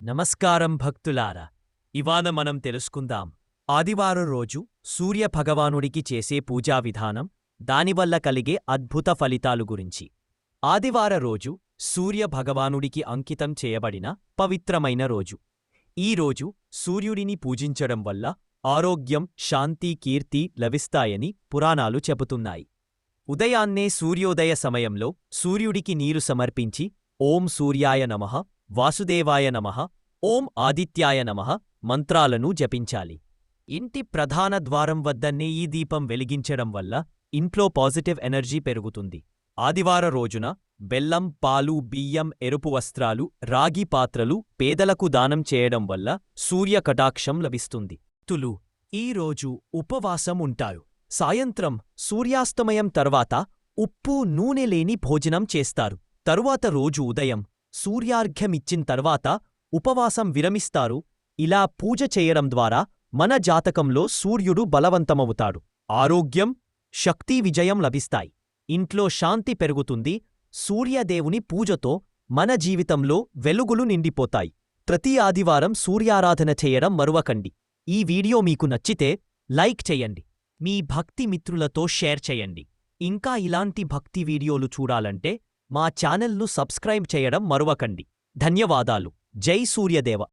నమస్కారం భక్తులారా. ఇవాళ మనం తెలుసుకుందాం ఆదివారం రోజు సూర్య భగవానుడికి చేసే పూజా విధానం, దానివల్ల కలిగే అద్భుత ఫలితాలు గురించి. ఆదివార రోజు సూర్య భగవానుడికి అంకితం చేయబడిన పవిత్రమైన రోజు. ఈ రోజు సూర్యుడిని పూజించడం వల్ల ఆరోగ్యం, శాంతి, కీర్తి లభిస్తాయని పురాణాలు చెబుతున్నాయి. ఉదయాన్నే సూర్యోదయ సమయంలో సూర్యుడికి నీరు సమర్పించి ఓం సూర్యాయ నమః, వాసుదేవాయ నమః, ఓం ఆదిత్యాయ నమః మంత్రాలను జపించాలి. ఇంటి ప్రధాన ద్వారం వద్ద నెయ్యి దీపం వెలిగించడం వల్ల ఇంట్లో పాజిటివ్ ఎనర్జీ పెరుగుతుంది. ఆదివార రోజున బెల్లం, పాలు, బియ్యం, ఎరుపు వస్త్రాలు, రాగి పాత్రలు పేదలకు దానం చేయడం వల్ల సూర్య కటాక్షం లభిస్తుంది. భక్తులు ఈ రోజు ఉపవాసం ఉంటారు. సాయంత్రం సూర్యాస్తమయం తర్వాత ఉప్పు, నూనె లేని భోజనం చేస్తారు. తరువాత రోజు ఉదయం సూర్యార్ఘ్యమిచ్చిన తర్వాత ఉపవాసం విరమిస్తారు. ఇలా పూజ చేయడం ద్వారా మన జాతకంలో సూర్యుడు బలవంతమవుతాడు. ఆరోగ్యం, శక్తి, విజయం లభిస్తాయి. ఇంట్లో శాంతి పెరుగుతుంది. సూర్యదేవుని పూజతో మన జీవితంలో వెలుగులు నిండిపోతాయి. ప్రతి ఆదివారం సూర్యారాధన చేయడం మరువకండి. ఈ వీడియో మీకు నచ్చితే లైక్ చేయండి. మీ భక్తి మిత్రులతో షేర్ చేయండి. ఇంకా ఇలాంటి భక్తి వీడియోలు చూడాలంటే మా ఛానల్ను సబ్స్క్రైబ్ చేయడం మరువకండి. ధన్యవాదాలు. జై సూర్యదేవ.